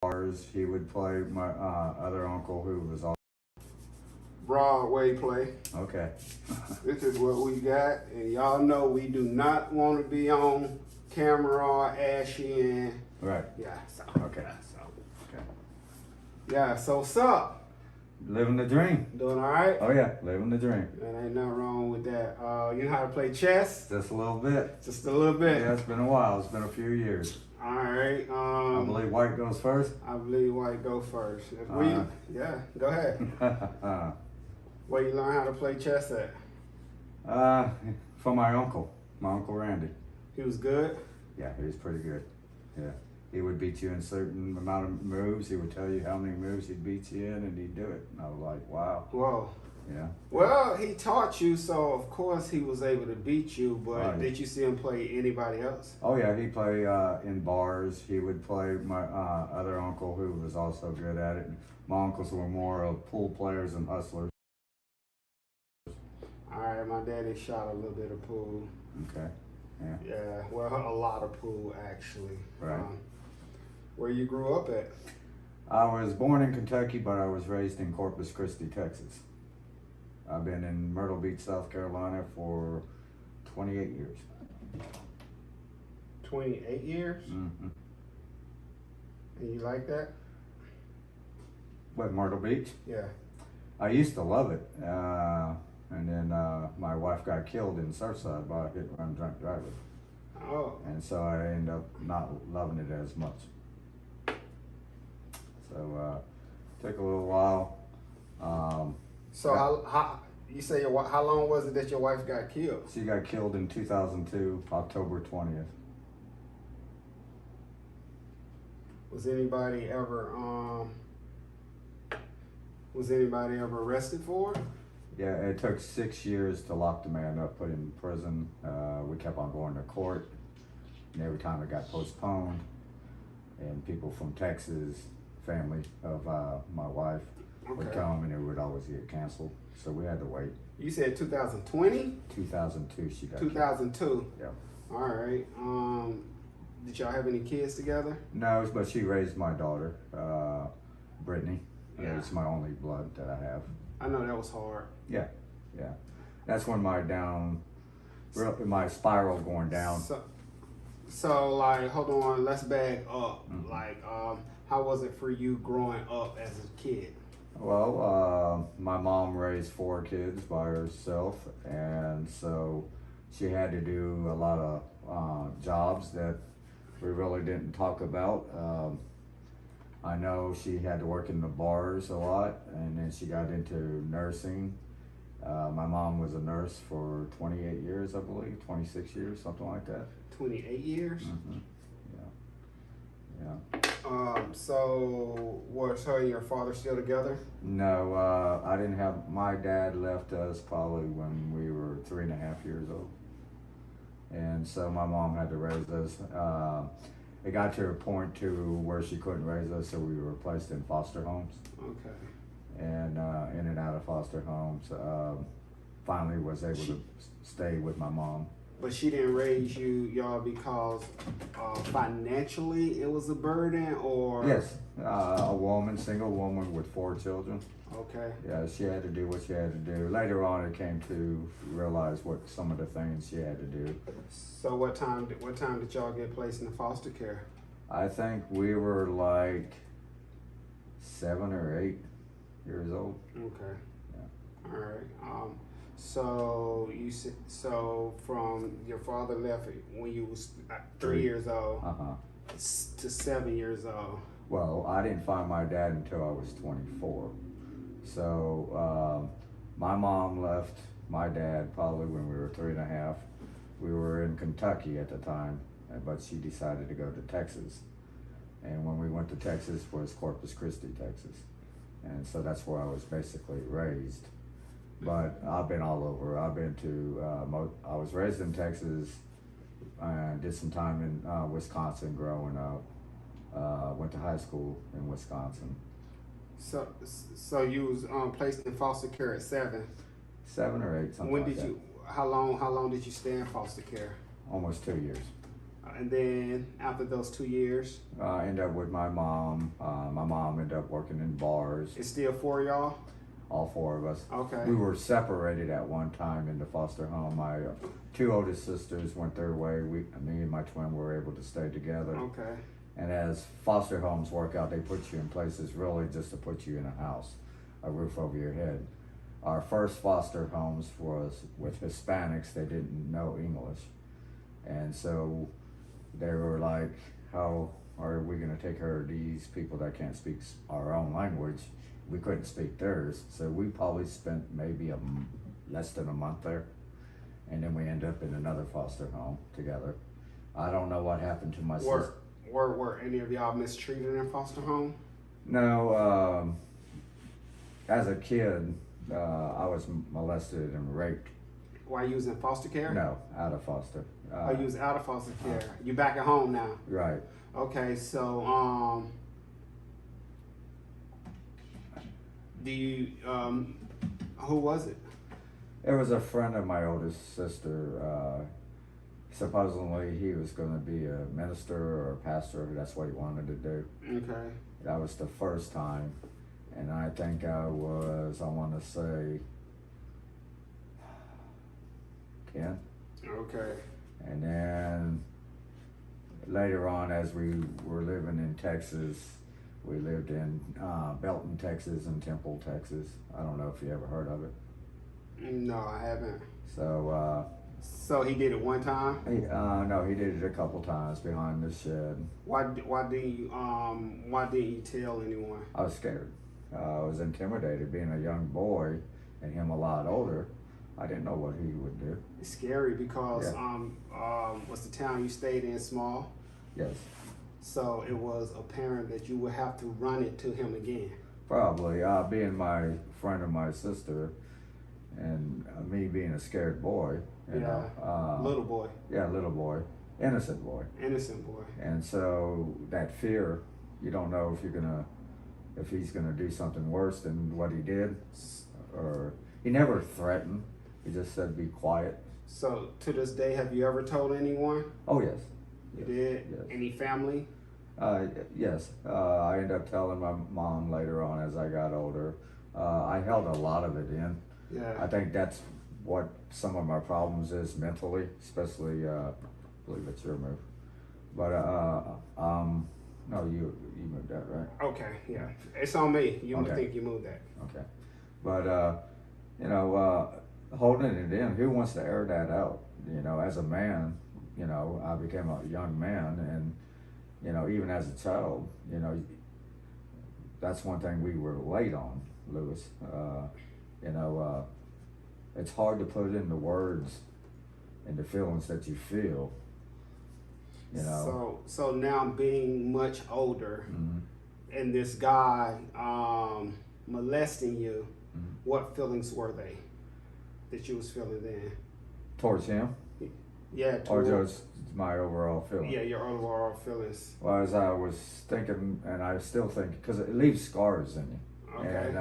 bars. He would play my other uncle who was all Broadway play. okay. This is what we got, and y'all know we do not want to be on camera, ashy, and Right. yeah. So Okay. Okay. yeah. So what's up? Living the dream. Doing all right? Oh yeah, living the dream. There ain't nothing wrong with that. You know how to play chess? Just a little bit. Just a little bit. Yeah, it's been a while. It's been a few years. All right. I believe white goes first. I believe white go first. Yeah, go ahead. Where you learn how to play chess at? From my uncle Randy. He was good. Yeah, he was pretty good. Yeah, he would beat you in a certain amount of moves. He would tell you how many moves he'd beat you in, and he'd do it. And I was like, wow. Whoa. Yeah. Well, he taught you, so of course he was able to beat you. But Right. did you see him play anybody else? Oh yeah, he played in bars. He would play my other uncle who was also good at it. My uncles were more of pool players and hustlers. All right, my daddy shot a little bit of pool. Okay. Yeah. Yeah, well, a lot of pool actually. Right. Where you grew up at? I was born in Kentucky, but I was raised in Corpus Christi, Texas. I've been in Myrtle Beach, South Carolina for 28 years. 28 years? Mm-hmm. And you like that? What, Myrtle Beach? Yeah. I used to love it. And then my wife got killed in Surfside by a hit-and-run drunk driver. Oh. And so I ended up not loving it as much. So took a little while. So how you say how long was it that your wife got killed? She got killed in 2002, October 20th. Was anybody ever arrested for it? Yeah, it took 6 years to lock the man up, put him in prison. We kept on going to court, and every time it got postponed, and people from Texas, family of my wife, would come, and it would always get canceled. So we had to wait. You said 2020? 2002, she got 2002. Yeah. All right. Did y'all have any kids together? No, but she raised my daughter, Brittany. Yeah. It's my only blood that I have. I know that was hard. Yeah. That's when my spiral going down. So like, hold on, let's back up. Mm-hmm. Like, how was it for you growing up as a kid? Well, my mom raised 4 kids by herself, and so she had to do a lot of jobs that we really didn't talk about. I know she had to work in the bars a lot, and then she got into nursing. My mom was a nurse for 28 years, I believe, 26 years, something like that. 28 years? Mm-hmm. Yeah. So was her and your father still together? No, I didn't have, my dad left us probably when we were 3.5 years old. And so my mom had to raise us. It got to a point to where she couldn't raise us, so we were placed in foster homes. Okay. And in and out of foster homes. Finally was able to stay with my mom. But she didn't raise y'all because financially it was a burden, or? Yes, single woman with 4 children. Okay. Yeah, she had to do what she had to do. Later on, it came to realize what some of the things she had to do. So what time did y'all get placed in foster care? I think we were like 7 or 8 years old. Okay. Yeah. All right. So from your father left when you was 3 years old to 7 years old. Well, I didn't find my dad until I was 24. So my mom left my dad probably when we were 3.5. We were in Kentucky at the time, but she decided to go to Texas. And when we went to Texas was Corpus Christi, Texas. And so that's where I was basically raised. But I've been all over. I've been to, I was raised in Texas, did some time in Wisconsin growing up. Went to high school in Wisconsin. So you was placed in foster care at 7. 7 or 8, something When like did that. you? How long did you stay in foster care? Almost 2 years. And then after those 2 years, I ended up with my mom. My mom ended up working in bars. it's still 4 of y'all? All four of us. Okay. We were separated at one time in the foster home. My two oldest sisters went their way. Me and my twin were able to stay together. Okay. And as foster homes work out, they put you in places really just to put you in a house, a roof over your head. Our first foster homes was with Hispanics. They didn't know English. And so they were like, how are we going to take care of these people that can't speak our own language? We couldn't speak theirs. So we probably spent maybe less than a month there. And then we ended up in another foster home together. I don't know what happened to my sister. Were any of y'all mistreated in foster home? No, as a kid, I was molested and raped. While you was in foster care? No, out of foster. Oh, you was out of foster care. You back at home now? Right. Okay, so do you who was it? It was a friend of my oldest sister. Supposedly he was going to be a minister or a pastor. That's what he wanted to do. Okay. That was the first time. And I think I want to say 10. Okay. And then later on, as we were living in Texas, we lived in Belton, Texas and Temple, Texas. I don't know if you ever heard of it. No, I haven't. So, so he did it one time? no, he did it a couple times behind the shed. Why didn't you tell anyone? I was scared. I was intimidated being a young boy and him a lot older. I didn't know what he would do. It's scary because Yeah. was the town you stayed in small? Yes. So it was apparent that you would have to run it to him again. Probably. Being my friend of my sister and me being a scared boy, you know. Little boy. Yeah, little boy. Innocent boy. Innocent boy. And so that fear, you don't know if he's gonna do something worse than what he did. Or he never threatened. He just said be quiet. So to this day, have you ever told anyone? Oh yes. You did? Yes. Any family? Yes. I ended up telling my mom later on as I got older. I held a lot of it in. Yeah. I think that's what some of my problems is mentally, especially, I believe it's your move. But, no, you moved that, right? Okay, yeah. It's on me. You Okay. think you moved that. Okay. But, you know, holding it in, who wants to air that out? You know, as a man, you know, I became a young man and, you know, even as a child, you know, that's one thing we were late on, Lewis. You know, it's hard to put into words and the feelings that you feel, you know. So now being much older and this guy molesting you, what feelings were they that you was feeling then? Towards him? Yeah, Or just my overall feeling? Yeah, your overall feelings. Well, as I was thinking, and I still think, because it leaves scars in you. Okay. And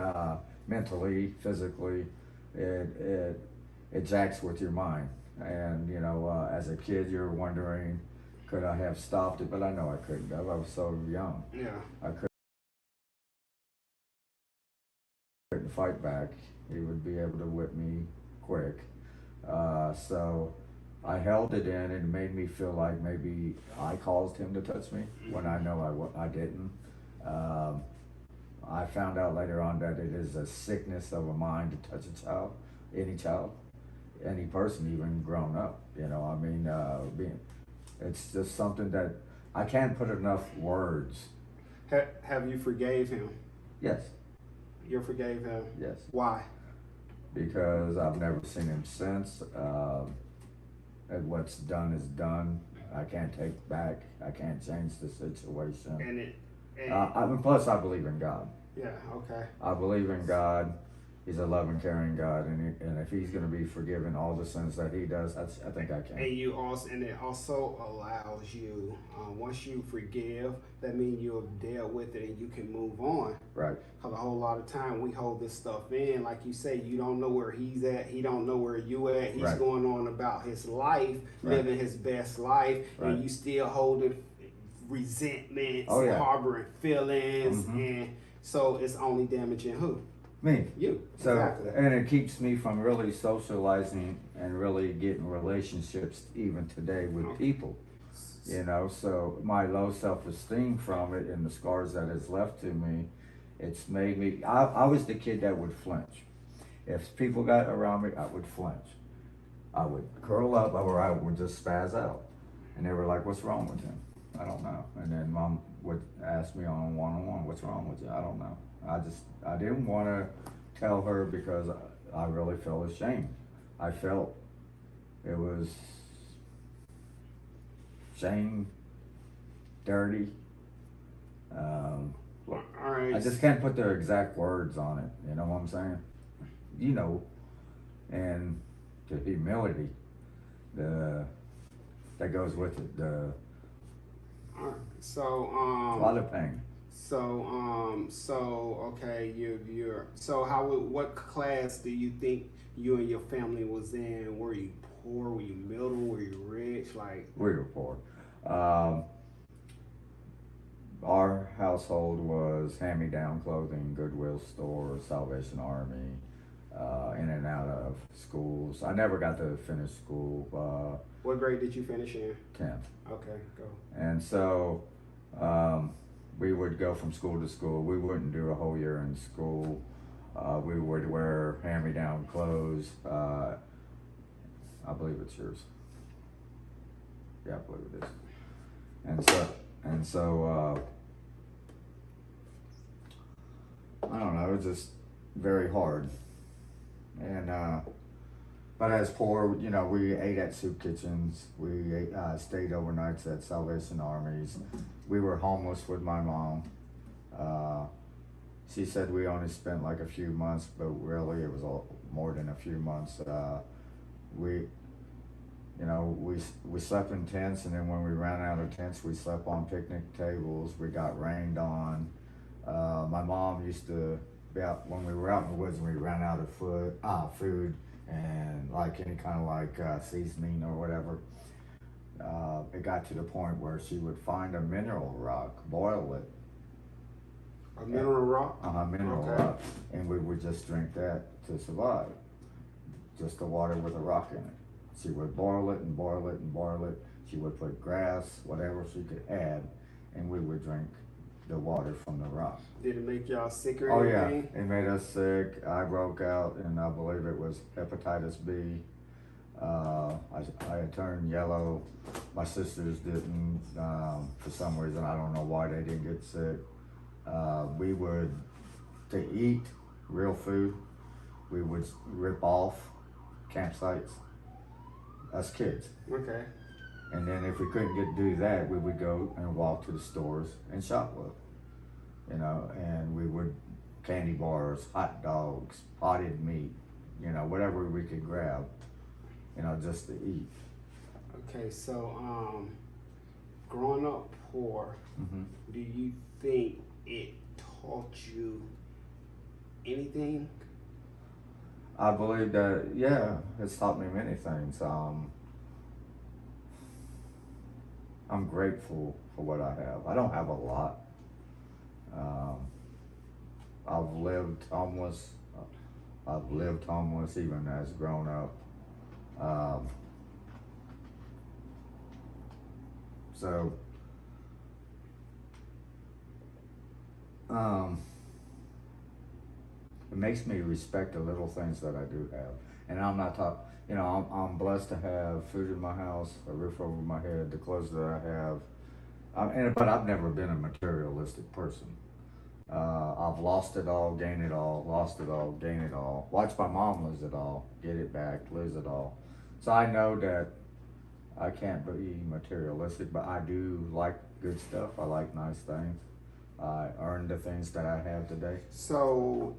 mentally, physically, it jacks with your mind. And, you know, as a kid, you're wondering, could I have stopped it? But I know I couldn't. I was so young. Yeah. I couldn't fight back. He would be able to whip me quick. So I held it in, and it made me feel like maybe I caused him to touch me when I know I didn't. I found out later on that it is a sickness of a mind to touch a child, any person, even grown up. You know, I mean, it's just something that I can't put enough words. Have you forgave him? Yes. You forgave him? Yes. Why? Because I've never seen him since. And what's done is done. I can't take back. I can't change the situation. And plus, I believe in God. Yeah. Okay. I believe in God, He's a loving, caring God, and if He's going to be forgiven all the sins that He does, I think I can. And it also allows you, once you forgive, that means you have dealt with it and you can move on. Right. Because a whole lot of time we hold this stuff in, like you say, you don't know where he's at, he don't know where you at. He's Right. going on about his life, Right. living his best life, Right. and you still holding resentments, Oh, yeah. harboring feelings, Mm-hmm. and so it's only damaging who? Me. You. So, Exactly. and it keeps me from really socializing and really getting relationships even today with Okay. people. You know, so my low self-esteem from it and the scars that it's left to me, it's made me, I was the kid that would flinch. If people got around me, I would flinch. I would curl up or I would just spaz out. And they were like, what's wrong with him? I don't know. And then mom would ask me on one-on-one, what's wrong with you? I don't know. I didn't want to tell her because I really felt ashamed. I felt it was shame, dirty. All right. I just can't put the exact words on it. You know what I'm saying? You know, and the humility, that goes with it. All right. So A lot of pain. So okay, so what class do you think you and your family was in? Were you poor? Were you middle? Were you rich? Like, We were poor. Our household was hand-me-down clothing, Goodwill store, Salvation Army, in and out of schools. I never got to finish school. what grade did you finish in? 10th. Okay, go. And so we would go from school to school. We wouldn't do a whole year in school. We would wear hand-me-down clothes. I believe it's yours. Yeah, I believe it is. And so I don't know, it was just very hard. And but as poor, you know, we ate at soup kitchens. We stayed overnights at Salvation Armies. We were homeless with my mom. She said we only spent like a few months, but really it was more than a few months. We slept in tents, and then when we ran out of tents, we slept on picnic tables. We got rained on. My mom used to be out when we were out in the woods and we ran out of food and like any kind of like seasoning or whatever. It got to the point where she would find a mineral rock, boil it. A mineral rock? Mineral Okay. rock, and we would just drink that to survive. Just the water with a rock in it. She would boil it and boil it and boil it. She would put grass, whatever she could add, and we would drink the water from the rock. Did it make y'all sick or Oh yeah, anything? it made us sick. I broke out, and I believe it was hepatitis B. I had turned yellow. My sisters didn't, for some reason. I don't know why they didn't get sick. We would, to eat real food, we would rip off campsites, us kids. Okay. And then if we couldn't do that, we would go and walk to the stores and shop with, you know, and we would candy bars, hot dogs, potted meat, you know, whatever we could grab, you know, just to eat. Okay, so growing up poor, Mm-hmm. do you think it taught you anything? I believe that, yeah, it's taught me many things. I'm grateful for what I have. I don't have a lot. I've lived homeless. I've lived homeless even as grown up. So, it makes me respect the little things that I do have. And I'm not talking, you know, I'm blessed to have food in my house, a roof over my head, the clothes that I have. But I've never been a materialistic person. I've lost it all, gained it all, lost it all, gain it all. Watch my mom lose it all, get it back, lose it all. So I know that I can't be materialistic, but I do like good stuff. I like nice things. I earned the things that I have today. So,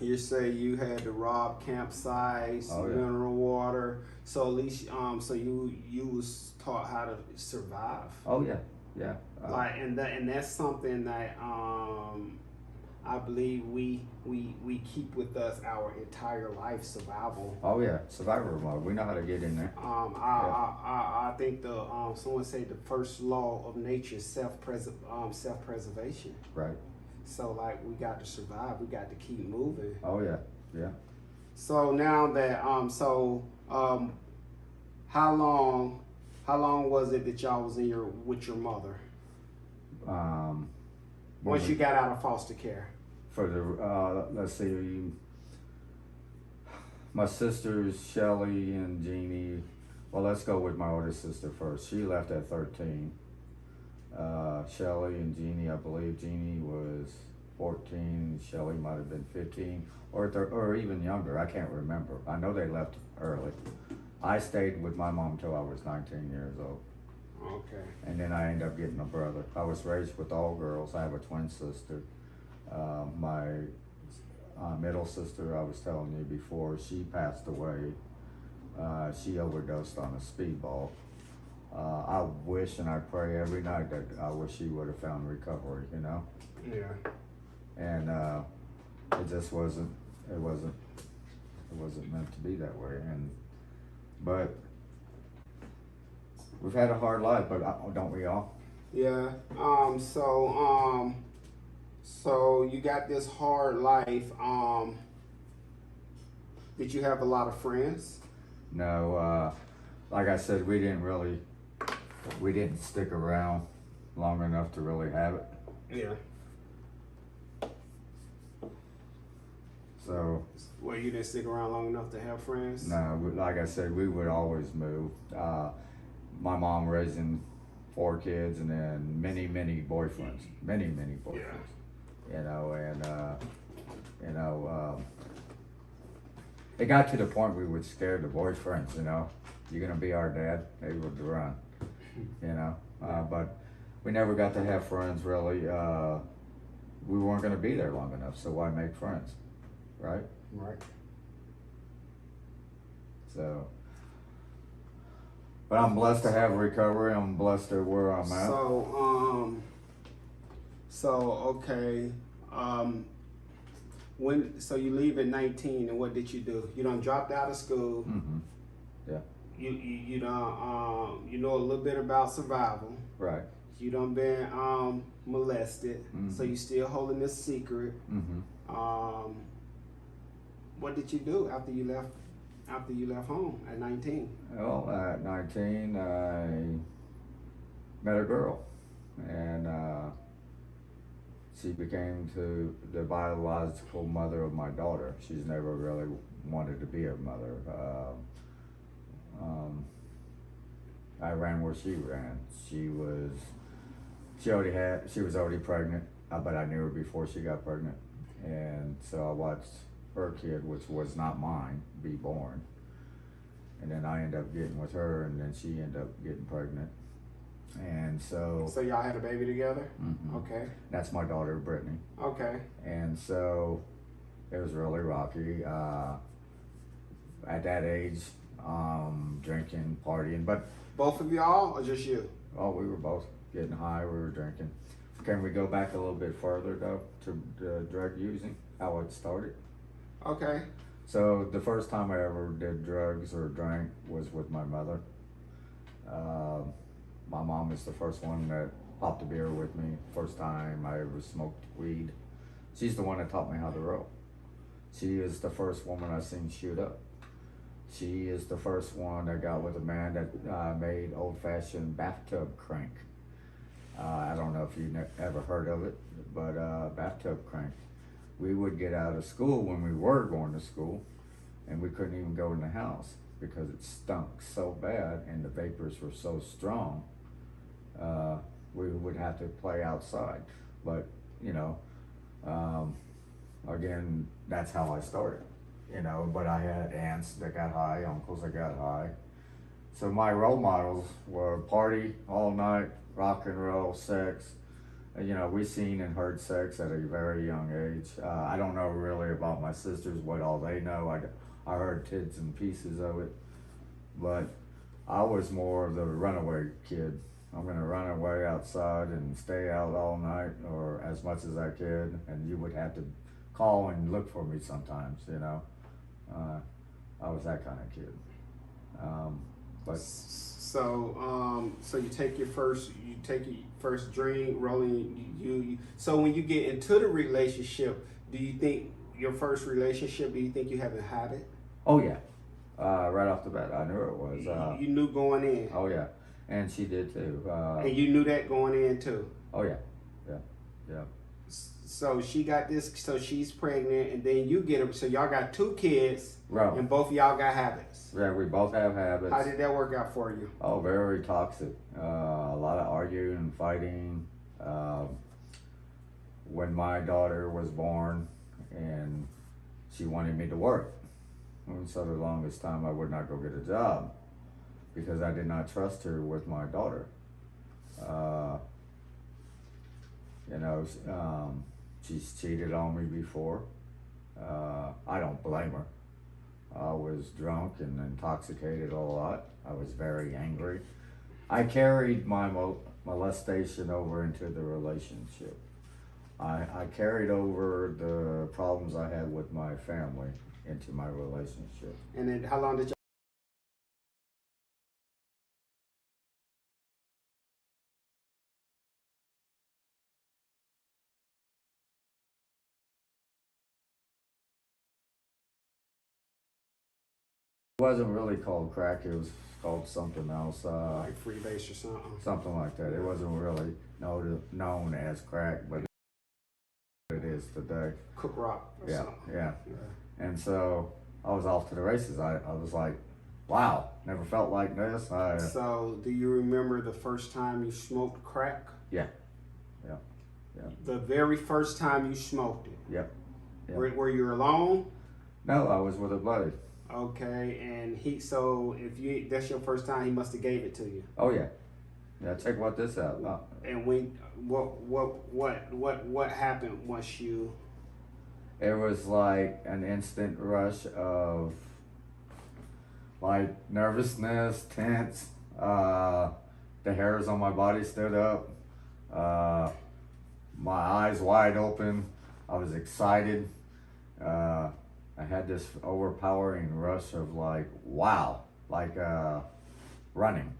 you say you had to rob campsites, Oh, yeah. mineral water. So at least, so you was taught how to survive. Oh yeah, yeah. Like, and that's something that I believe we keep with us our entire life, survival. Oh yeah, survivor mode. We know how to get in there. I think the someone say the first law of nature is self-preservation. Right. So like we got to survive, we got to keep moving. Oh yeah, yeah. So now that how long was it that y'all was with your mother When once we- you got out of foster care? For the let's see, my sisters Shelly and Jeannie. Well, let's go with my older sister first. She left at 13. Shelly and Jeannie, I believe Jeannie was 14. Shelly might have been 15 or even younger. I can't remember. I know they left early. I stayed with my mom till I was 19 years old. Okay. And then I ended up getting a brother. I was raised with all girls. I have a twin sister. My middle sister, I was telling you before, she passed away. She overdosed on a speedball. I wish and I pray every night that I wish she would have found recovery, you know? Yeah. And it just wasn't meant to be that way. But we've had a hard life, but don't we all? Yeah. So you got this hard life. Did you have a lot of friends? No, like I said, we didn't stick around long enough to really have it. Yeah. So, Well, you didn't stick around long enough to have friends? no, like I said, we would always move. My mom raising 4 kids and then many boyfriends, many boyfriends. You know, and it got to the point we would scare the boyfriends. You know, you're gonna be our dad. They would run. You know, but we never got to have friends really. We weren't gonna be there long enough, so why make friends, right? Right. So, but I'm blessed to have recovery. I'm blessed to where I'm at. Okay. So you leave at 19, and what did you do? You done dropped out of school. Mm-hmm. Yeah. You done you know a little bit about survival. Right. You done been molested, Mm-hmm. so you still holding this secret. Mm-hmm. What did you do after you left? After you left home at 19? Well, at 19, I met a girl, and she became the biological mother of my daughter. She's never really wanted to be a mother. I ran where she ran. She was already pregnant, but I knew her before she got pregnant, and so I watched her kid, which was not mine, be born. And then I ended up getting with her, and then she ended up getting pregnant. And so y'all had a baby together? Mhm. Okay. That's my daughter, Brittany. Okay. And so it was really rocky. At that age, drinking, partying, but Both of y'all, or just you? we were both getting high, we were drinking. Can we go back a little bit further though to the drug using, how it started? Okay. So the first time I ever did drugs or drank was with my mother. My mom is the first one that popped a beer with me. First time I ever smoked weed. She's the one that taught me how to roll. She is the first woman I seen shoot up. She is the first one that got with a man that made old-fashioned bathtub crank. I don't know if you ever heard of it, but bathtub crank. We would get out of school when we were going to school, and we couldn't even go in the house because it stunk so bad and the vapors were so strong. We would have to play outside. But, you know, again, that's how I started. You know, but I had aunts that got high, uncles that got high. So my role models were party all night, rock and roll, sex, you know, we seen and heard sex at a very young age. I don't know really about my sisters, what all they know. I heard tits and pieces of it, but I was more of the runaway kid. I'm gonna run away outside and stay out all night or as much as I could, and you would have to call and look for me sometimes, you know. I was that kind of kid. But So you take your first drink, rolling. So when you get into the relationship, do you think your first relationship? Do you think you have a habit? oh yeah, right off the bat, I knew it was. You knew going in, Oh yeah, and she did too. and you knew that going in too. Oh yeah, yeah, yeah. So she got this. So she's pregnant, and then you get her. So y'all got 2 kids, Right. and both of y'all got habits. Yeah, we both have habits. How did that work out for you? Oh, very toxic. A lot of arguing and fighting. When my daughter was born, and she wanted me to work, and so the longest time I would not go get a job because I did not trust her with my daughter. You know, she's cheated on me before. I don't blame her. I was drunk and intoxicated a lot. I was very angry. I carried my molestation over into the relationship. I carried over the problems I had with my family into my relationship. And then how long did you? It wasn't really called crack, it was called something else. Like freebase or something. Something like that. It wasn't really known as crack, but it is today. Cook rock or Yeah, something. yeah. And so I was off to the races. I was like, wow, never felt like this. So do you remember the first time you smoked crack? Yeah. The very first time you smoked it? Yep. Were you alone? No, I was with a buddy. Okay, and so if that's your first time, he must have gave it to you. Oh yeah. Yeah, check what this out. And what happened once you? It was like an instant rush of like nervousness, tense. The hairs on my body stood up. My eyes wide open. I was excited. I had this overpowering rush of like, wow, like running,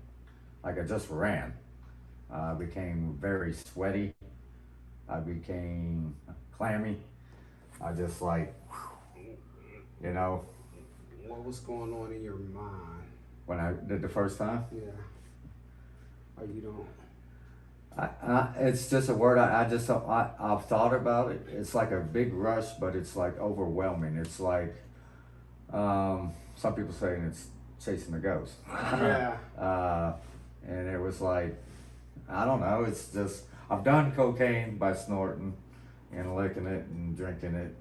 like I just ran. I became very sweaty. I became clammy. I just like, you know. What was going on in your mind? When I did the first time? Yeah. Or you don't? It's just a word I've thought about it. It's like a big rush, but it's like overwhelming. It's like, some people saying it's chasing a ghost. Yeah. And it was like, I don't know, it's just, I've done cocaine by snorting and licking it and drinking it,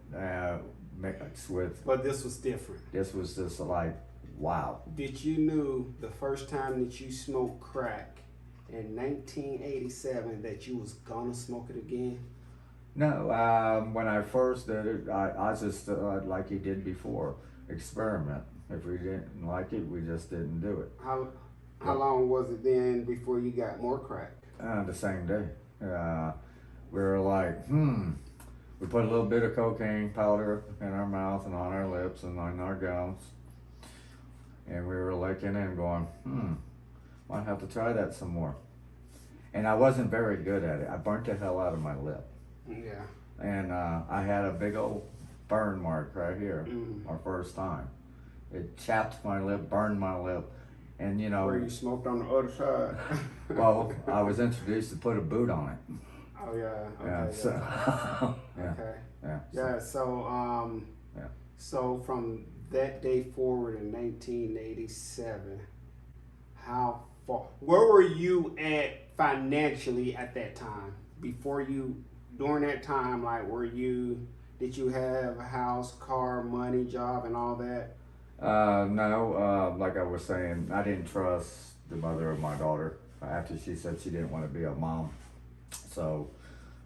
mixed with. But this was different. This was just like, wow. Did you knew the first time that you smoked crack in 1987 that you was gonna smoke it again? No, when I first did it, I just, like he did before, experiment. If we didn't like it, we just didn't do it. How long was it then before you got more crack? The same day. We were like, we put a little bit of cocaine powder in our mouth and on our lips and on our gums. And we were licking it and going, might have to try that some more. And I wasn't very good at it. I burnt the hell out of my lip. Yeah. And I had a big old burn mark right here, my first time. It chapped my lip, burned my lip, and you know. Where you smoked on the other side. Well, I was introduced to put a boot on it. Oh yeah. Okay. Yeah. So, yeah. Okay. Yeah. Yeah. So Yeah. So from that day forward in 1987, how far? Where were you at financially at that time? During that time, like, did you have a house, car, money, job, and all that? No, like I was saying, I didn't trust the mother of my daughter after she said she didn't want to be a mom. So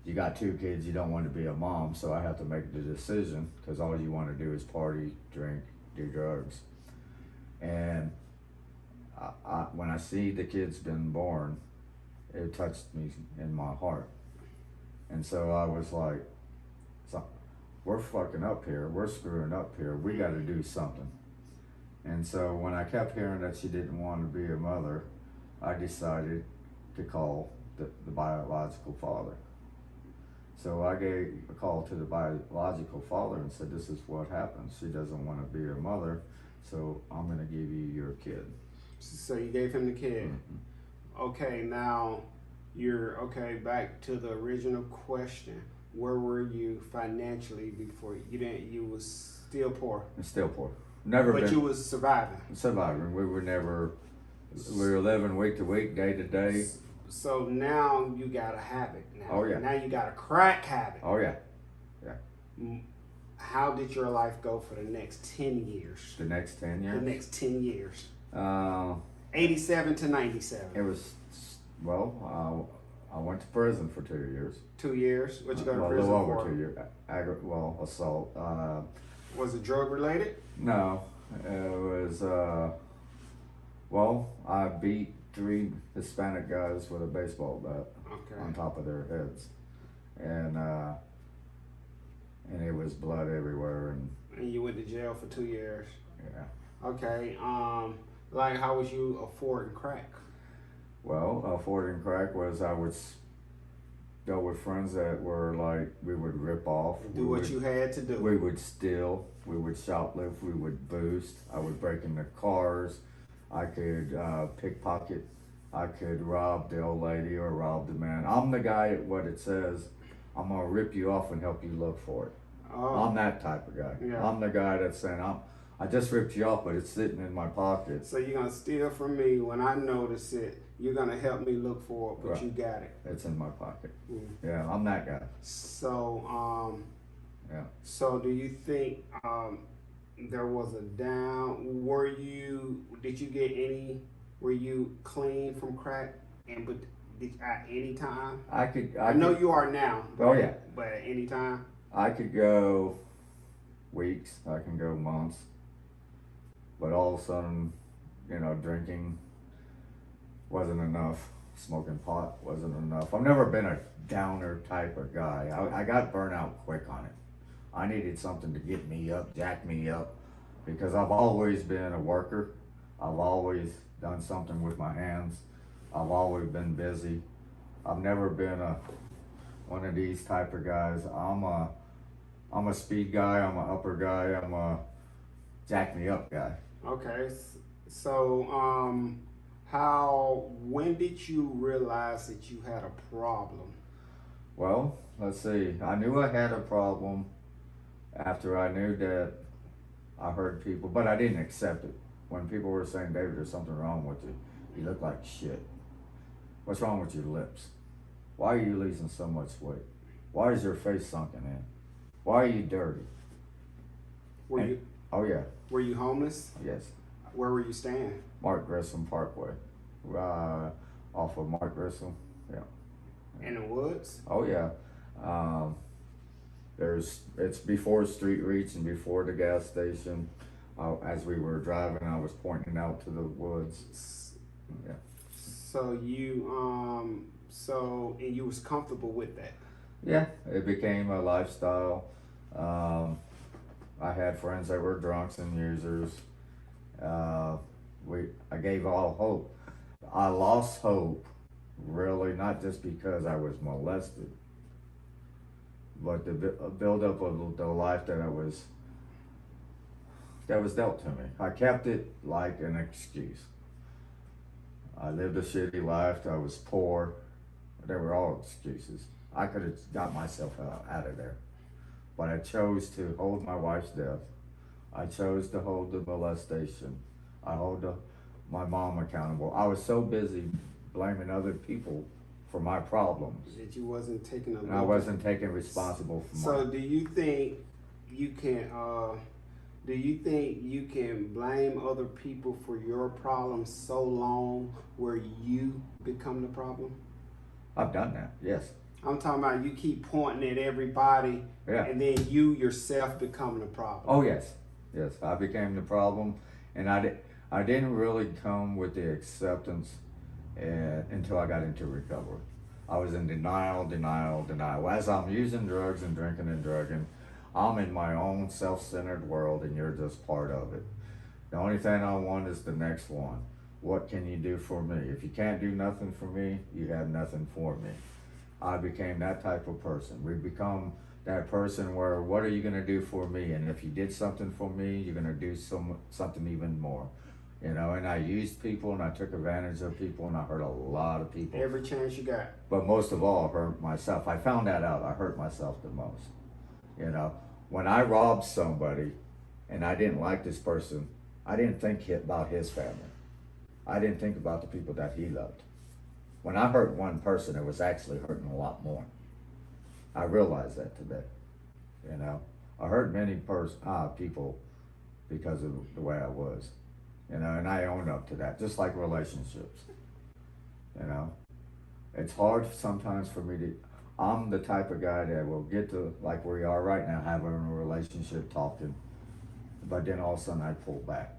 you got 2 kids, you don't want to be a mom, so I have to make the decision because all you want to do is party, drink, do drugs. And when I see the kids been born, it touched me in my heart. And so I was like, so we're fucking up here, we're screwing up here, we got to do something. And so when I kept hearing that she didn't want to be a mother, I decided to call the biological father. So I gave a call to the biological father and said, this is what happened. She doesn't want to be a mother, so I'm going to give you your kid. So you gave him the kid. Mm-hmm. Okay, now back to the original question. Where were you financially before you was still poor? Still poor. Never but been. You was surviving. Surviving. We were living week to week, day to day. So now you got a habit now. Oh yeah. Now you got a crack habit. Oh yeah. Yeah. How did your life go for the next 10 years? The next 10 years? The next 10 years. 87 to 97. It was, well, I went to prison for 2 years. 2 years? What you go to prison for? A little for? over 2 years. Assault. Was it drug related? No. It was, I beat 3 Hispanic guys with a baseball bat on top of their heads. And it was blood everywhere. And you went to jail for 2 years? Yeah. Okay. Like, how was you affording crack? Well, affording crack was I would go with friends that were like, we would rip off. Do what you had to do. We would steal. We would shoplift. We would boost. I would break into cars. I could pickpocket. I could rob the old lady or rob the man. I'm the guy, what it says, I'm going to rip you off and help you look for it. Oh. I'm that type of guy. Yeah. I'm the guy that's saying, I just ripped you off, but it's sitting in my pocket. So you're going to steal from me. When I notice it, you're going to help me look for it, but right. You got it. It's in my pocket. Yeah, I'm that guy. So, yeah. So do you think there was a down, were you clean from crack but at any time? I know you are now. Oh yeah. But at any time? I could go weeks, I can go months. But all of a sudden, drinking wasn't enough. Smoking pot wasn't enough. I've never been a downer type of guy. I got burnt out quick on it. I needed something to get me up, jack me up, because I've always been a worker. I've always done something with my hands. I've always been busy. I've never been one of these type of guys. I'm a speed guy. I'm a upper guy. I'm a jack me up guy. Okay, so when did you realize that you had a problem? Well, let's see. I knew I had a problem after I knew that I heard people, but I didn't accept it. When people were saying, David, there's something wrong with you. You look like shit. What's wrong with your lips? Why are you losing so much weight? Why is your face sunken in? Why are you dirty? Oh yeah. Were you homeless? Yes. Where were you staying? Mark Grissom Parkway. Off of Mark Grissom. Yeah. In the woods? Oh yeah. It's before Street Reach and before the gas station. As we were driving, I was pointing out to the woods. Yeah. So you and you was comfortable with that? Yeah, it became a lifestyle. I had friends that were drunks and users. I gave all hope. I lost hope, really, not just because I was molested, but the build up of the life that was dealt to me. I kept it like an excuse. I lived a shitty life. I was poor. They were all excuses. I could have got myself out of there. But I chose to hold my wife's death. I chose to hold the molestation. I hold my mom accountable. I was so busy blaming other people for my problems that you wasn't taking and I wasn't taking responsible for mine. So do you think you can blame other people for your problems so long where you become the problem? I've done that, yes. I'm talking about you keep pointing at everybody, Yeah. and then you yourself becoming the problem. Oh yes, yes. I became the problem, and I didn't really come with the acceptance until I got into recovery. I was in denial, denial, denial. As I'm using drugs and drinking and drugging, I'm in my own self-centered world, and you're just part of it. The only thing I want is the next one. What can you do for me? If you can't do nothing for me, you have nothing for me. I became that type of person. We become that person where, what are you going to do for me? And if you did something for me, you're going to do something even more. You know, and I used people, and I took advantage of people, and I hurt a lot of people. Every chance you got. But most of all, I hurt myself. I found that out. I hurt myself the most. You know, when I robbed somebody and I didn't like this person, I didn't think about his family. I didn't think about the people that he loved. When I hurt one person, it was actually hurting a lot more. I realize that today. You know, I hurt many people because of the way I was. You know, and I own up to that, just like relationships. You know, it's hard sometimes for me to, I'm the type of guy that will get to, like we are right now, having a relationship, talking, but then all of a sudden I pull back.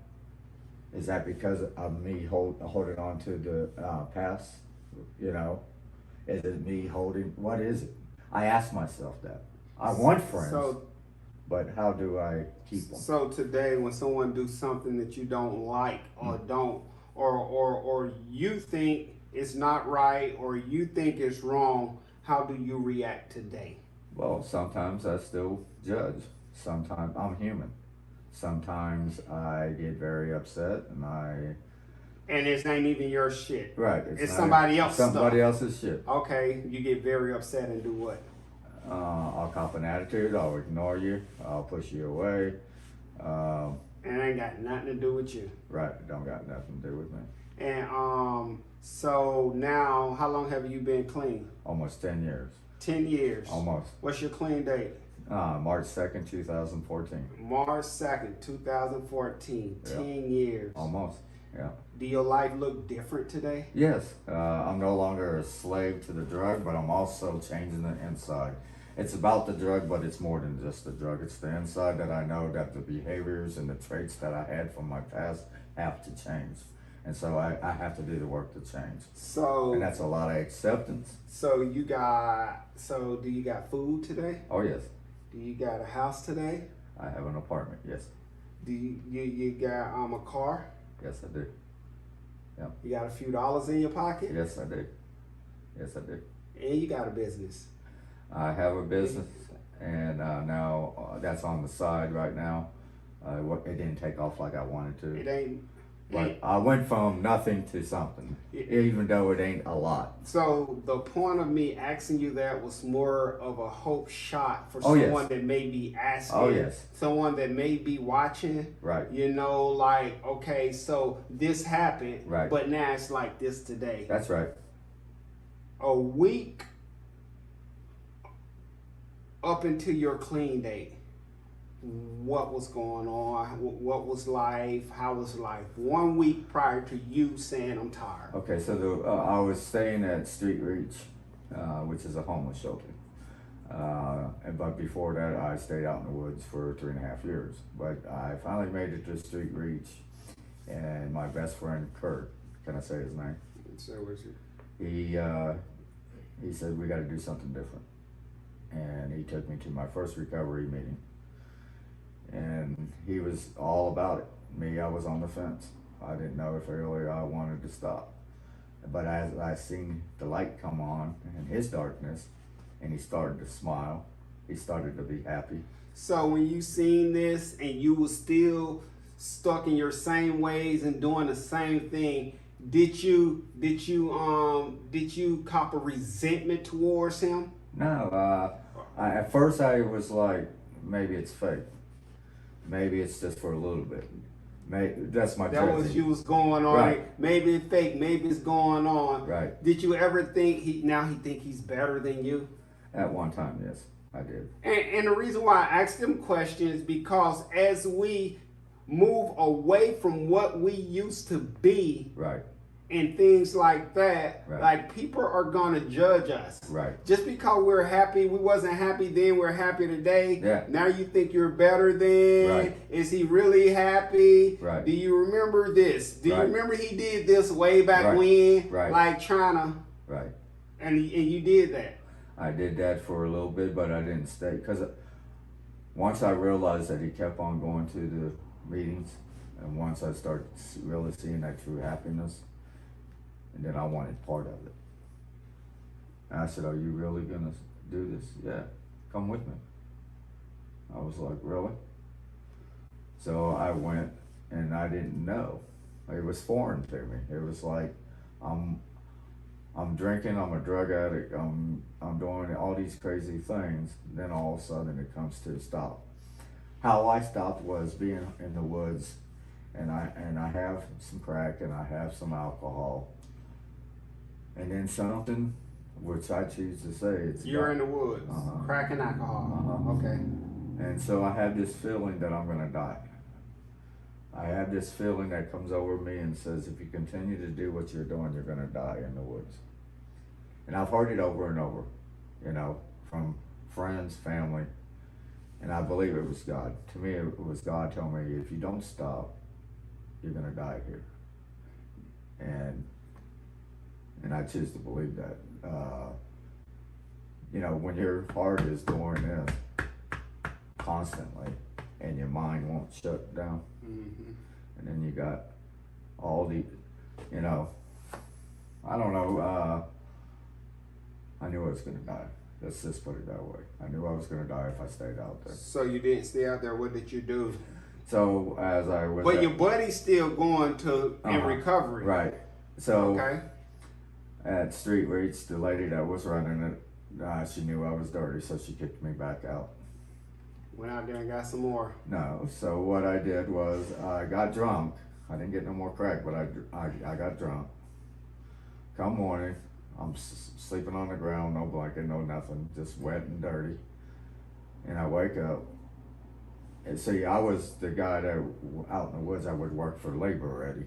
Is that because of me holding on to the past? You know, is it me holding? What is it? I ask myself that. I want friends, but how do I keep them? So today, when someone do something that you don't like or don't, or you think it's not right, or you think it's wrong, how do you react today? Well, sometimes I still judge. Sometimes I'm human. Sometimes I get very upset, and it ain't even your shit. Right. It's somebody else's stuff. Somebody else's shit. Okay, you get very upset and do what? I'll cop an attitude. I'll ignore you. I'll push you away. And it ain't got nothing to do with you. Right. It don't got nothing to do with me. And so now, how long have you been clean? Almost 10 years. 10 years. Almost. What's your clean date? March 2nd, 2014. March 2nd, 2014. Yeah. 10 years. Almost. Yeah. Do your life look different today? Yes. I'm no longer a slave to the drug, but I'm also changing the inside. It's about the drug, but it's more than just the drug. It's the inside that I know that the behaviors and the traits that I had from my past have to change. And so I have to do the work to change. So, and that's a lot of acceptance. So do you got food today? Oh yes. Do you got a house today? I have an apartment, yes. Do you got a car? Yes, I do. Yeah. You got a few dollars in your pocket? Yes, I do. Yes, I do. And you got a business? I have a business, and now that's on the side right now. It didn't take off like I wanted to. It ain't. But I went from nothing to something, even though it ain't a lot. So the point of me asking you that was more of a hope shot for someone that may be asking, someone that may be watching. Right. You know, like, okay, so this happened, right, but now it's like this today. That's right. A week up until your clean date, what was going on? What was life? How was life? 1 week prior to you saying I'm tired. Okay, so I was staying at Street Reach, which is a homeless shelter. But before that, I stayed out in the woods for 3.5 years. But I finally made it to Street Reach, and my best friend Kurt, can I say his name? So was it? He said we got to do something different, and he took me to my first recovery meeting. And he was all about it. Me, I was on the fence. I didn't know if really I wanted to stop. But as I seen the light come on in his darkness, and he started to smile, he started to be happy. So when you seen this and you were still stuck in your same ways and doing the same thing, did you cop a resentment towards him? No. At first I was like, maybe it's fake. Maybe it's just for a little bit. That's my That was you was going on. Right. Maybe it's fake. Maybe it's going on. Right. Did you ever think he think he's better than you? At one time, yes, I did. And the reason why I asked them questions is because as we move away from what we used to be, right, and things like that, Right. like people are gonna judge us. Right. Just because we're happy, we wasn't happy then, we're happy today. Yeah. Now you think you're better than. Right. Is he really happy? Right. Do you remember this? Do you Right. remember he did this way back Right. when? Right. Like trying to, Right. and you did that. I did that for a little bit, but I didn't stay because once I realized that he kept on going to the meetings, and once I started really seeing that true happiness, and then I wanted part of it. And I said, "Are you really gonna do this?" "Yeah, come with me." I was like, "Really?" So I went, and I didn't know. It was foreign to me. It was like I'm drinking, I'm a drug addict, I'm doing all these crazy things. Then all of a sudden it comes to a stop. How I stopped was being in the woods, and I have some crack and I have some alcohol, and then something, which I choose to say, it's You're in the woods, crack and alcohol. Okay. And so I have this feeling that I'm gonna die. I have this feeling that comes over me and says, if you continue to do what you're doing, you're gonna die in the woods. And I've heard it over and over, from friends, family, and I believe it was God. To me, it was God telling me, if you don't stop, you're gonna die here. And I choose to believe that. When your heart is doing this constantly, and your mind won't shut down, and then you got all the, I don't know. I knew I was gonna die. Let's just put it that way. I knew I was gonna die if I stayed out there. So you didn't stay out there. What did you do? So as I was, but your buddy's still going to in recovery, right? So okay. At Street Reach, the lady that was running it, she knew I was dirty, so she kicked me back out. Went out there and got some more. No. So what I did was I got drunk. I didn't get no more crack, but I got drunk. Come morning, I'm sleeping on the ground, no blanket, no nothing, just wet and dirty. And I wake up. And see, I was the guy that out in the woods, I would work for labor already.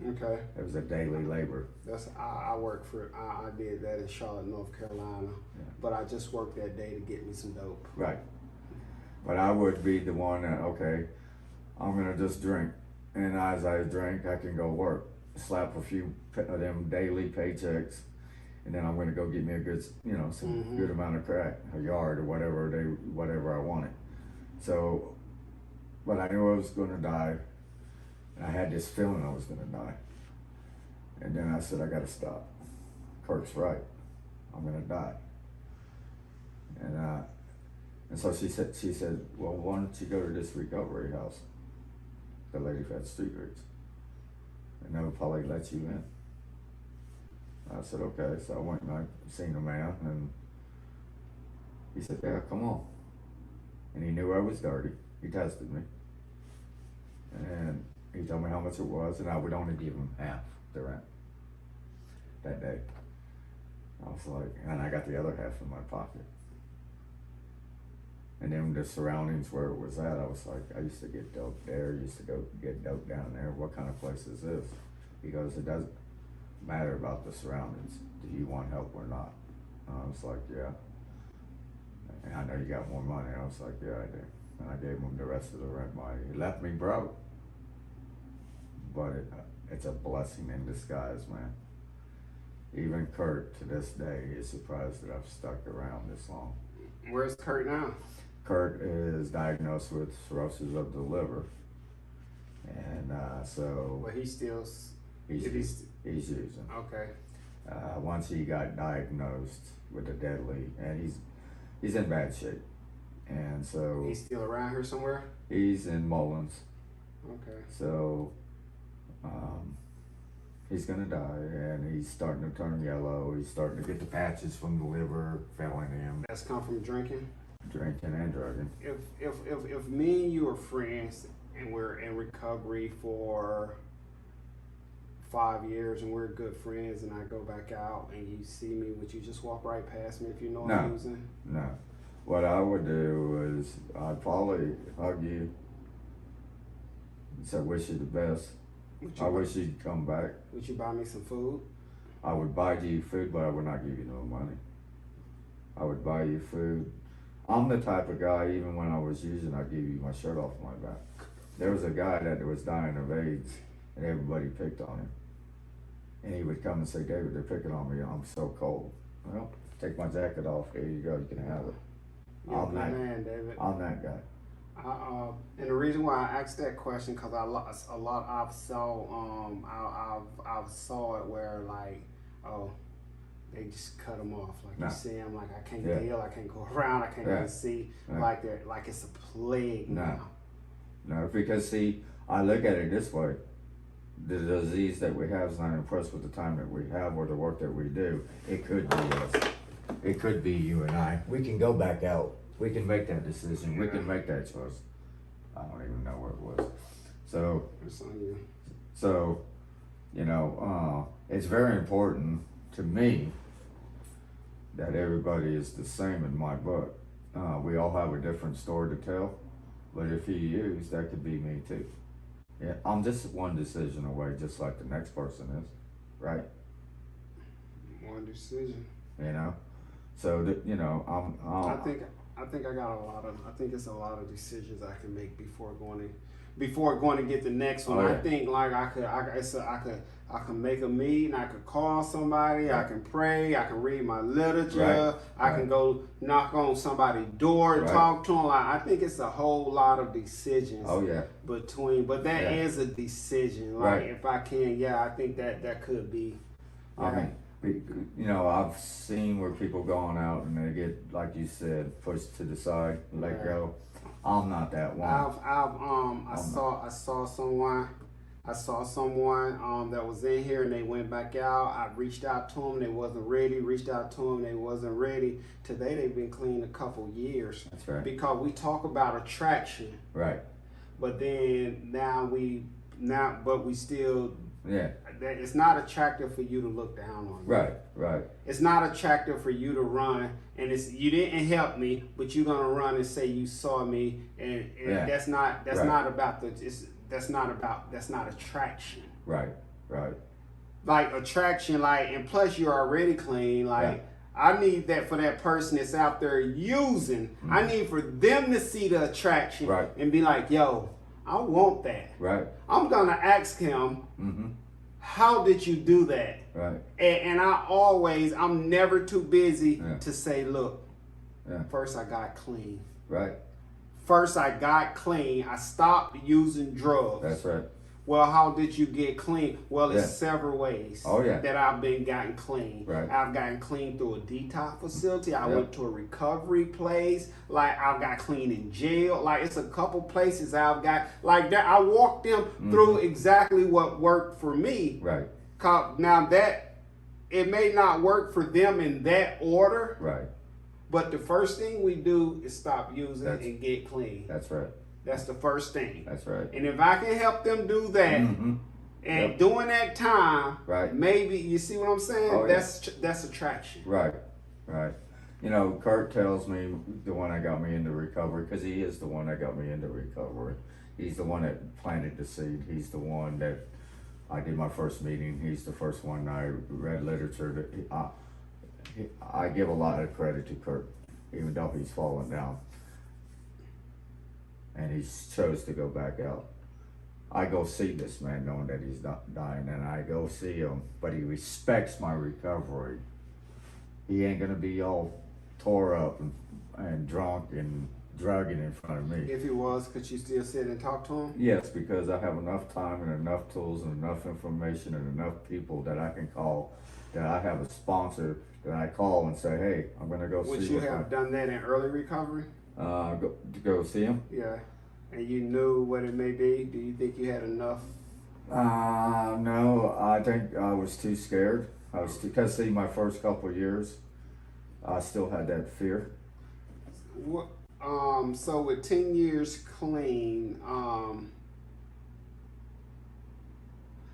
Okay. It was a daily labor. I worked for, I did that in Charlotte, North Carolina. Yeah. But I just worked that day to get me some dope. Right. But I would be the one that, okay, I'm gonna just drink. And as I drink, I can go work, slap a few of them daily paychecks, and then I'm gonna go get me a good, some good amount of crack, a yard or whatever I wanted. So, but I knew I was gonna die, and I had this feeling I was gonna die. And then I said, I gotta stop. Kirk's right, I'm gonna die. And so she said, well, why don't you go to this recovery house? The lady at Street Reach. And they'll probably let you in. I said, okay. So I went and I seen a man, and he said, yeah, come on. And he knew I was dirty. He tested me. And he told me how much it was, and I would only give him half the rent that day. I was like, and I got the other half in my pocket. And then the surroundings where it was at, I was like, I used to get dope there, used to go get dope down there. What kind of place is this? He goes, it doesn't matter about the surroundings. Do you want help or not? And I was like, yeah. And I know you got more money. I was like, yeah, I do. And I gave him the rest of the rent money. He left me broke. But it's a blessing in disguise, man. Even Kurt, to this day, is surprised that I've stuck around this long. Where's Kurt now? Kurt is diagnosed with cirrhosis of the liver, and so. Well, he's still. He's using. Okay. Once he got diagnosed with a deadly, and he's in bad shape, and so. He's still around here somewhere. He's in Mullins. Okay. So. He's gonna die, and he's starting to turn yellow. He's starting to get the patches from the liver failing him. That's come from drinking? Drinking and drugging. If me and you are friends and we're in recovery for 5 years and we're good friends, and I go back out and you see me, would you just walk right past me if you know what I'm using? No. What I would do is I'd probably hug you and say, wish you the best. I wish you'd come back. Would you buy me some food? I would buy you food, but I would not give you no money. I would buy you food. I'm the type of guy, even when I was using, I'd give you my shirt off my back. There was a guy that was dying of AIDS, and everybody picked on him. And he would come and say, David, they're picking on me. I'm so cold. Well, take my jacket off. Here you go. You can have it. You're a good man, David. I'm that guy. And the reason why I asked that question, because I've saw it where like, oh, they just cut them off. Like you see them, like I can't deal, I can't go around, I can't even see, like they're like it's a plague now. No, because see, I look at it this way. The disease that we have is not impressed with the time that we have or the work that we do. It could be us. It could be you and I. We can go back out. We can make that decision. We can make that choice. I don't even know where it was. So, it's on you. So, it's very important to me that everybody is the same in my book. We all have a different story to tell, but if you use, that could be me too. Yeah, I'm just one decision away, just like the next person is, right? One decision. So I think it's a lot of decisions I can make before going to get the next one. I think like I can make a meeting, I could call somebody, I can pray, I can read my literature, I can go knock on somebody's door and talk to them. Like, I think it's a whole lot of decisions. But that is a decision. Like if I can, I think that could be. I've seen where people going out and they get, like you said, pushed to the side, let go. I'm not that one. I saw someone that was in here and they went back out. I reached out to them, they wasn't ready. Reached out to them, they wasn't ready. Today they've been clean a couple years. That's right. Because we talk about attraction. Right. But then but we still. Yeah. It's not attractive for you to look down on me. Right. It's not attractive for you to run and you didn't help me, but you're gonna run and say you saw me, and that's not attraction. Right. Like attraction, and plus you're already clean. I need that for that person that's out there using. Mm-hmm. I need for them to see the attraction and be like, yo, I want that. Right. I'm gonna ask him, how did you do that? Right. And I'm never too busy to say, look, first I got clean. Right. First I got clean. I stopped using drugs. That's right. Well, how did you get clean? Well, it's several ways that I've been gotten clean. Right. I've gotten clean through a detox facility. I went to a recovery place. I've got clean in jail. It's a couple places I've got that. I walked them through exactly what worked for me. Right. Now that it may not work for them in that order. Right. But the first thing we do is stop using and get clean. That's right. That's the first thing. That's right. And if I can help them do that, and during that time, maybe you see what I'm saying. That's attraction. Right. Kurt tells me, the one that got me into recovery, because he is the one that got me into recovery. He's the one that planted the seed. He's the one that I did my first meeting. He's the first one I read literature. I give a lot of credit to Kurt, even though he's fallen down. And he chose to go back out. I go see this man knowing that he's not dying, and I go see him, but he respects my recovery. He ain't gonna be all tore up and drunk and drugging in front of me. If he was, could you still sit and talk to him? Yes, because I have enough time and enough tools and enough information and enough people that I can call, that I have a sponsor that I call and say, hey, I'm gonna go see him. Would you have done that in early recovery? Go see him? Yeah. And you knew what it may be? Do you think you had enough? No, I think I was too scared. Because see, my first couple of years, I still had that fear. What, so with 10 years clean,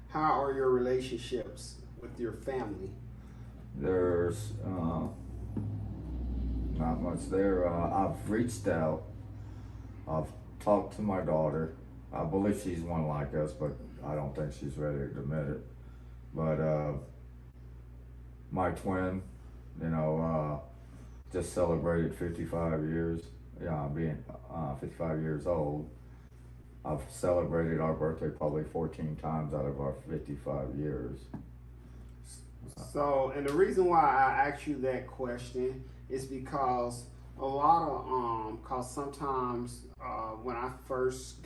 how are your relationships with your family? There's, not much there. I've reached out. I've talked to my daughter. I believe she's one like us, but I don't think she's ready to admit it. But my twin, you know, just celebrated 55 years. Yeah, being 55 years old. I've celebrated our birthday probably 14 times out of our 55 years. So, and the reason why I asked you that question is because a lot of cause sometimes when I first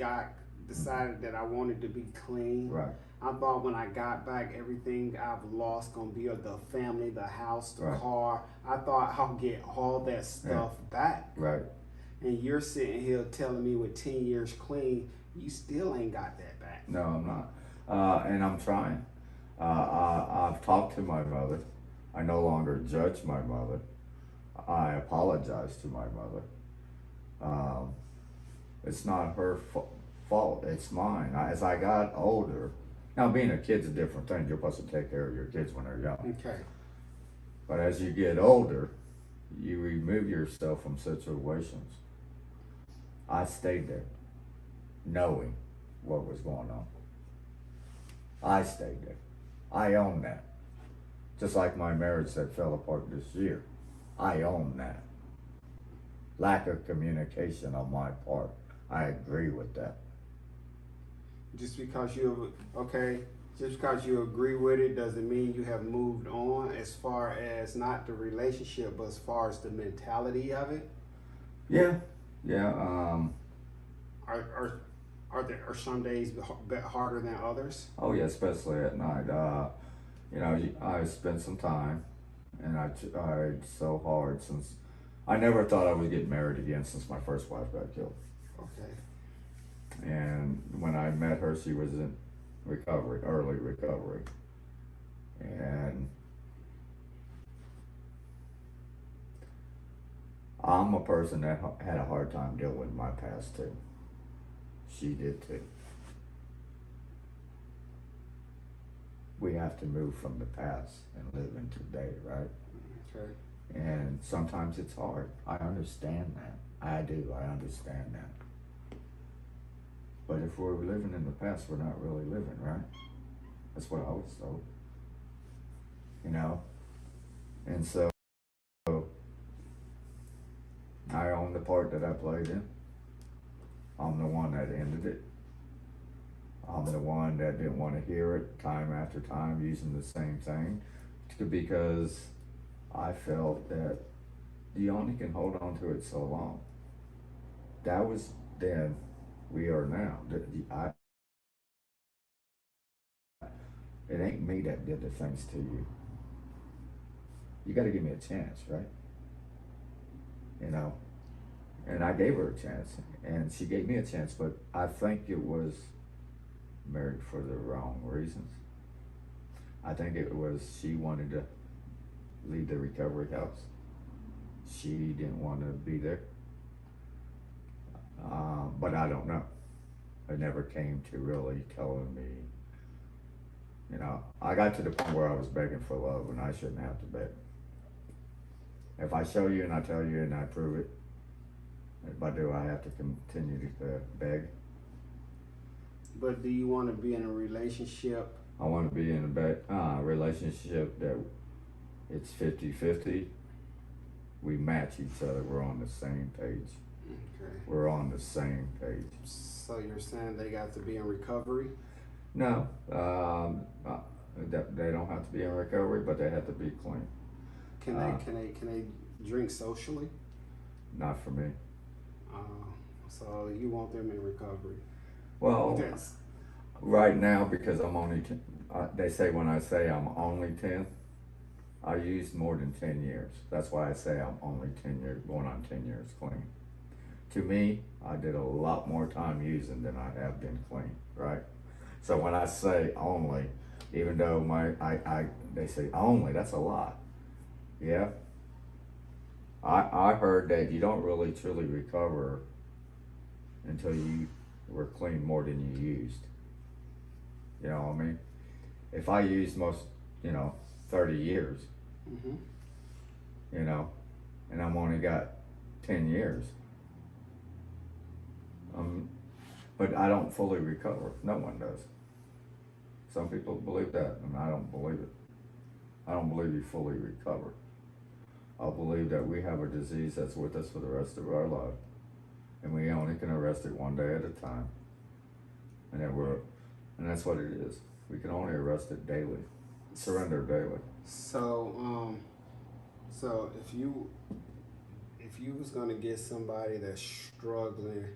decided that I wanted to be clean, Right, I thought when I got back everything I've lost gonna be the family, the house, the right, car. I thought I'll get all that stuff back. right. And you're sitting here telling me with 10 years clean, you still ain't got that back. No, I'm not. And I'm trying. I've talked to my mother. I no longer judge my mother. I apologize to my mother. Um, it's not her fault, it's mine. As I got older, now being a kid's a different thing. You're supposed to take care of your kids when they're young. Okay. But as you get older, you remove yourself from situations. I stayed there, knowing what was going on. I stayed there. I own that. Just like my marriage that fell apart this year. I own that. Lack of communication on my part. I agree with that. Just because just because you agree with it doesn't mean you have moved on as far as not the relationship, but as far as the mentality of it. Yeah, yeah. Are some days a bit harder than others? Oh yeah, especially at night. You know, I spent some time, and I tried so hard since I never thought I would get married again since my first wife got killed. Okay. And when I met her, she was in recovery, early recovery, and I'm a person that had a hard time dealing with my past too. She did too. We have to move from the past and live in today, right? Okay. And sometimes it's hard. I understand that. I do. I understand that. But if we're living in the past, we're not really living, right? That's what I was told. You know? And so I own the part that I played in. I'm the one that ended it. I'm the one that didn't want to hear it time after time using the same thing because I felt that you only can hold on to it so long. That was then, we are now. It ain't me that did the things to you. You got to give me a chance, right? You know? And I gave her a chance, and she gave me a chance, but I think it was married for the wrong reasons. I think it was she wanted to leave the recovery house. She didn't want to be there. But I don't know. It never came to really telling me, you know, I got to the point where I was begging for love and I shouldn't have to beg. If I show you and I tell you and I prove it, but do I have to continue to beg? But do you want to be in a relationship? I want to be in a relationship that it's 50-50. We match each other. We're on the same page. Okay. We're on the same page. So you're saying they got to be in recovery? No, they don't have to be in recovery, but they have to be clean. Can they drink socially? Not for me. So you want them in recovery? Well, Yes. right now, because I'm only, they say when I say I'm only 10, I used more than 10 years. That's why I say I'm only 10 years, going on 10 years clean. To me, I did a lot more time using than I have been clean, right? So when I say only, even though they say only, that's a lot. Yeah. I heard that you don't really truly recover until you were clean more than you used. You know what I mean? If I used 30 years, Mm-hmm. you know, and I'm only got 10 years, but I don't fully recover. No one does. Some people believe that, and I don't believe it. I don't believe you fully recover. I believe that we have a disease that's with us for the rest of our life, and we only can arrest it one day at a time. And that's what it is. We can only arrest it daily, surrender daily. So, so if you was gonna get somebody that's struggling,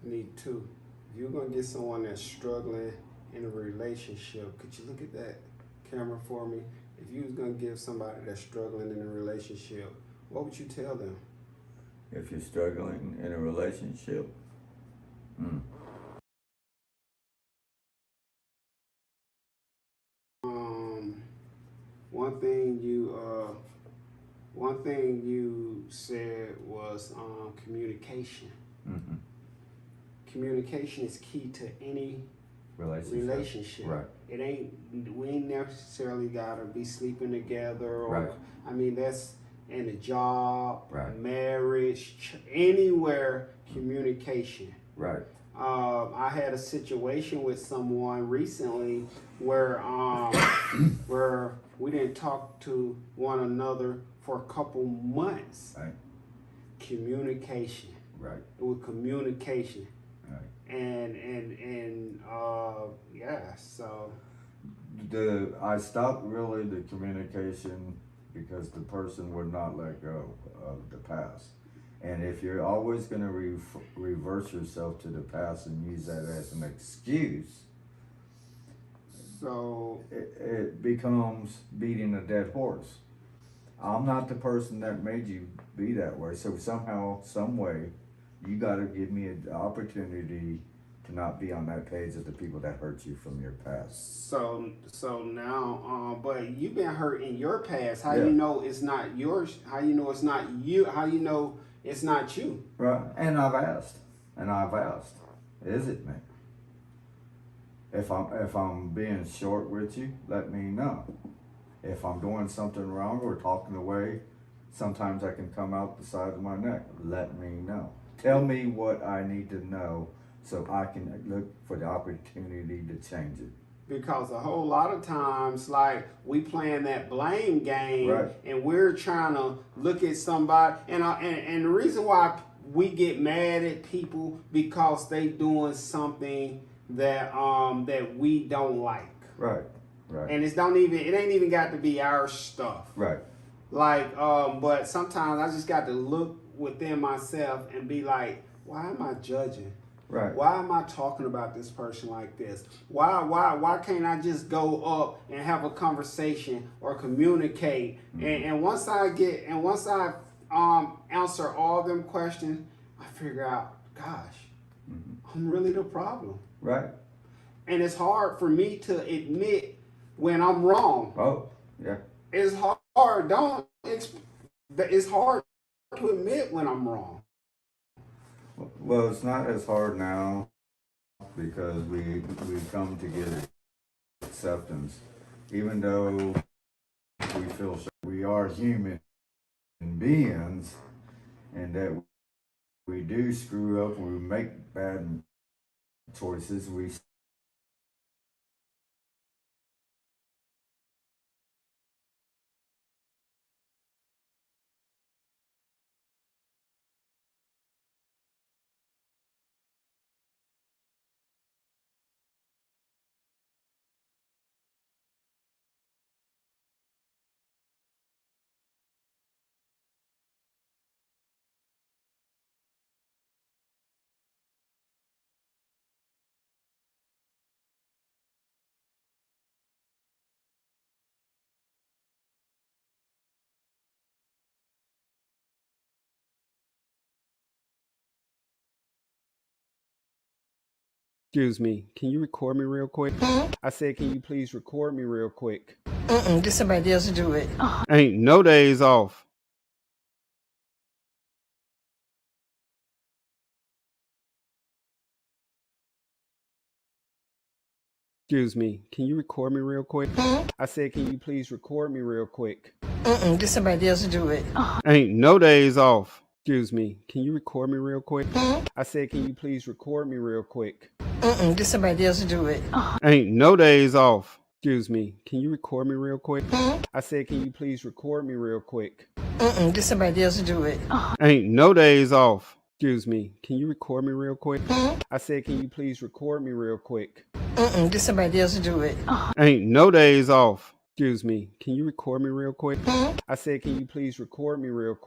need two. If you're gonna get someone that's struggling in a relationship, could you look at that camera for me? If you was gonna give somebody that's struggling in a relationship, what would you tell them? If you're struggling in a relationship, one thing you said was communication. mm-hmm. Communication is key to any relationship. Right. We ain't necessarily gotta be sleeping together, or Right. I mean, that's in a job, Right. marriage, anywhere. Communication. Right. I had a situation with someone recently where where we didn't talk to one another for a couple months. Right. Communication. Right. It was communication. Right. And yeah, so I stopped really the communication because the person would not let go of the past. And if you're always going to reverse yourself to the past and use that as an excuse, so it becomes beating a dead horse. I'm not the person that made you be that way. So somehow, some way, you got to give me an opportunity to not be on that page of the people that hurt you from your past. So now, but you've been hurt in your past. How Yeah. you know it's not yours? How you know it's not you? How you know it's not you? Right. And I've asked. Is it me? If I'm being short with you, let me know. If I'm doing something wrong or talking away, sometimes I can come out the side of my neck. Let me know. Tell me what I need to know so I can look for the opportunity to change it. Because a whole lot of times, like, we playing that blame game, Right. and we're trying to look at somebody, and the reason why we get mad at people because they doing something that that we don't like. Right. Right. And it ain't even got to be our stuff. Right. Like, but sometimes I just got to look within myself and be like, why am I judging? Right. Why am I talking about this person like this? Why can't I just go up and have a conversation or communicate? Mm-hmm. And once I answer all them questions, I figure out, gosh, mm-hmm. I'm really the problem. Right. And it's hard for me to admit when I'm wrong. Oh, yeah. It's hard. It's hard to admit when I'm wrong. Well, it's not as hard now because we come to get acceptance, even though we feel we are human beings, and that we do screw up, we make bad choices, we Excuse me, can you record me real quick? I said, can you please record me real quick? Get somebody else to do it. Ain't no days off. Excuse me, can you record me real quick? I said, can you please record me real quick? Get somebody else to do it. Ain't no days off. Excuse me, can you record me real quick? I said, can you please record me real quick? Get somebody else to do it. Ain't no days off. Excuse me, can you record me real quick? I said, can you please record me real quick? Get somebody else to do it. Ain't no days off. Excuse me, can you record me real quick? I said, can you please record me real quick? Get somebody else to do it. Ain't no days off. Excuse me, can you record me real quick? I said, can you please record me real quick?